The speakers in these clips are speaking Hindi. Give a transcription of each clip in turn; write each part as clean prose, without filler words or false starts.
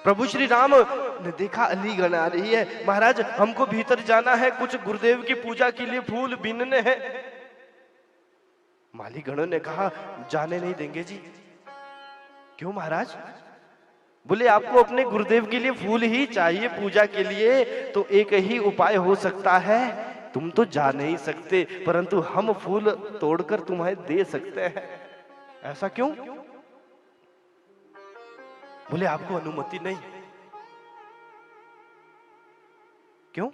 प्रभु श्री राम ने देखा अलीगढ़ आ रही है। महाराज हमको भीतर जाना है, कुछ गुरुदेव की पूजा के लिए फूल बीनने हैं। मालीगणों ने कहा जाने नहीं देंगे जी। क्यों महाराज? बोले आपको अपने गुरुदेव के लिए फूल ही चाहिए पूजा के लिए, तो एक ही उपाय हो सकता है, तुम तो जा नहीं सकते परंतु हम फूल तोड़कर तुम्हें दे सकते हैं। ऐसा क्यों? बोले आपको अनुमति नहीं। क्यों?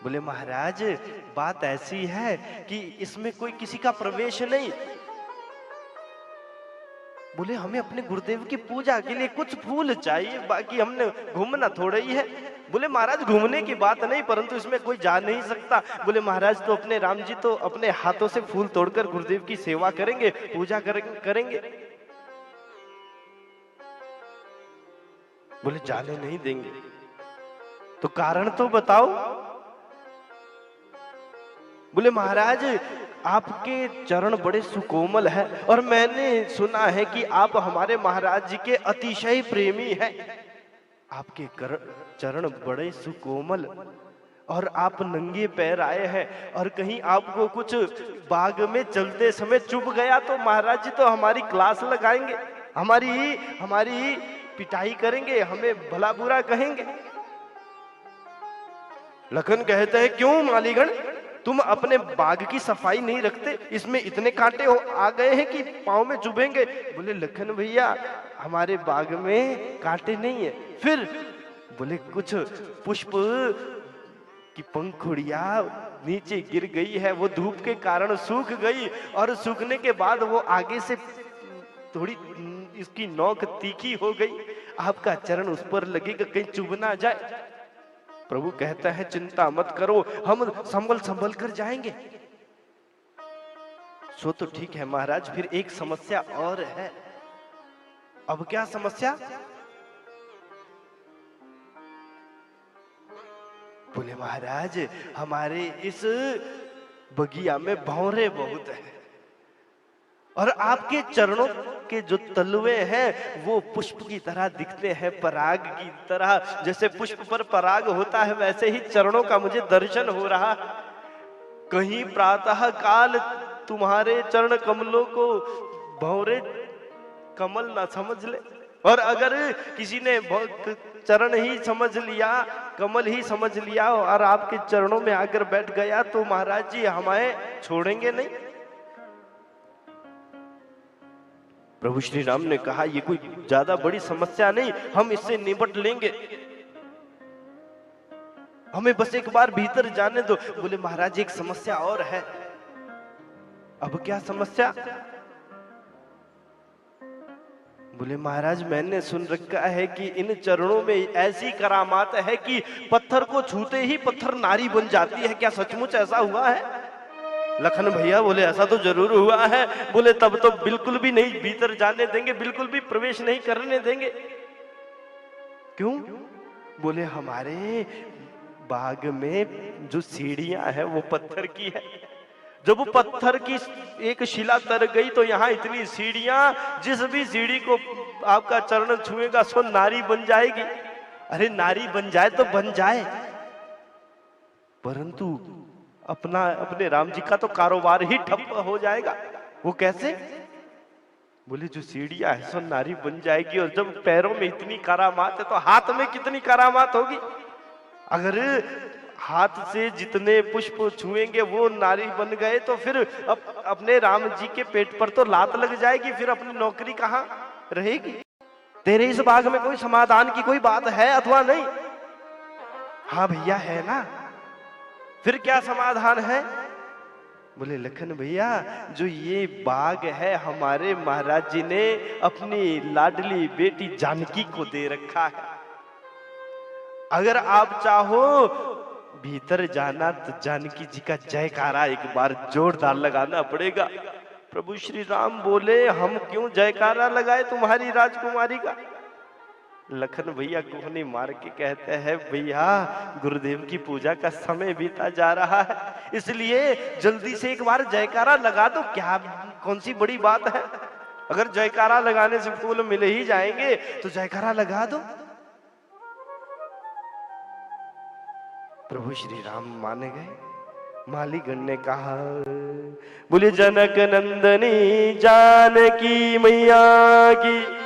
बोले महाराज बात ऐसी है कि इसमें कोई किसी का प्रवेश नहीं। बोले हमें अपने गुरुदेव की पूजा के लिए कुछ फूल चाहिए, बाकी हमने घूमना थोड़ा ही है। बोले महाराज घूमने की बात नहीं, परंतु इसमें कोई जा नहीं सकता। बोले महाराज तो अपने राम जी तो अपने हाथों से फूल तोड़कर गुरुदेव की सेवा करेंगे, पूजा करेंगे। बोले जाने नहीं देंगे। तो कारण तो बताओ। बोले महाराज आपके चरण बड़े सुकोमल है और मैंने सुना है कि आप हमारे महाराज जी के अतिशय प्रेमी हैं। आपके चरण बड़े सुकोमल और आप नंगे पैर आए हैं और कहीं आपको कुछ बाग में चलते समय चुभ गया तो महाराज जी तो हमारी क्लास लगाएंगे, हमारी पिटाई करेंगे, हमें भला बुरा कहेंगे। लखन कहते हैं क्यों मालीगण, तुम अपने बाग की सफाई नहीं रखते, इसमें इतने कांटे आ गए हैं कि पांव में चुभेंगे। बोले लखन भैया हमारे बाग में कांटे नहीं है। फिर बोले कुछ पुष्प की पंखुड़िया नीचे गिर गई है, वो धूप के कारण सूख गई और सूखने के बाद वो आगे से थोड़ी इसकी नोक तीखी हो गई, आपका चरण उस पर लगेगा, कहीं चुभ ना जाए। प्रभु कहता है चिंता मत करो, हम संभल कर जाएंगे। सो तो ठीक है महाराज, फिर एक समस्या और है। अब क्या समस्या? बोले महाराज हमारे इस बगिया में भौरे बहुत है और आपके चरणों के जो तलवे हैं वो पुष्प की तरह दिखते हैं, पराग की तरह। जैसे पुष्प पर पराग होता है वैसे ही चरणों का मुझे दर्शन हो रहा। कहीं प्रातः काल तुम्हारे चरण कमलों को भौरे कमल ना समझ ले, और अगर किसी ने चरण ही समझ लिया, कमल ही समझ लिया और आपके चरणों में आकर बैठ गया तो महाराज जी हमें छोड़ेंगे नहीं। प्रभु श्री राम ने कहा ये कोई ज्यादा बड़ी समस्या नहीं, हम इससे निपट लेंगे, हमें बस एक बार भीतर जाने दो। बोले महाराज एक समस्या और है। अब क्या समस्या? बोले महाराज मैंने सुन रखा है कि इन चरणों में ऐसी करामात है कि पत्थर को छूते ही पत्थर नारी बन जाती है, क्या सचमुच ऐसा हुआ है? लखन भैया बोले ऐसा तो जरूर हुआ है। बोले तब तो बिल्कुल भी नहीं भीतर जाने देंगे, बिल्कुल भी प्रवेश नहीं करने देंगे। क्यों? बोले हमारे बाग में जो सीढ़ियां है वो पत्थर की है, जब वो पत्थर की एक शिला तर गई तो यहाँ इतनी सीढ़ियां, जिस भी सीढ़ी को आपका चरण छुएगा सो नारी बन जाएगी। अरे नारी बन जाए तो बन जाए, परंतु अपने राम जी का तो कारोबार ही ठप हो जाएगा। वो कैसे? बोले जो सीढ़ियां है सो नारी बन जाएगी, और जब पैरों में इतनी करामात है तो हाथ में कितनी करामात होगी। अगर हाथ से जितने पुष्प छुएंगे वो नारी बन गए तो फिर अपने राम जी के पेट पर तो लात लग जाएगी, फिर अपनी नौकरी कहाँ रहेगी। तेरे इस बाग में कोई समाधान की कोई बात है अथवा नहीं? हाँ भैया है ना। फिर क्या समाधान है? बोले लखन भैया जो ये बाग है हमारे महाराज जी ने अपनी लाडली बेटी जानकी को दे रखा है। अगर आप चाहो भीतर जाना तो जानकी जी का जयकारा एक बार जोरदार लगाना पड़ेगा। प्रभु श्री राम बोले हम क्यों जयकारा लगाए तुम्हारी राजकुमारी का? लखन भैया कोहनी मार के कहते हैं भैया गुरुदेव की पूजा का समय बीता जा रहा है, इसलिए जल्दी से एक बार जयकारा लगा दो, क्या कौन सी बड़ी बात है। अगर जयकारा लगाने से फूल मिल ही जाएंगे तो जयकारा लगा दो। प्रभु श्री राम माने गए। मालीगण ने कहा, बोले जनक नंदनी जानकी मैया की।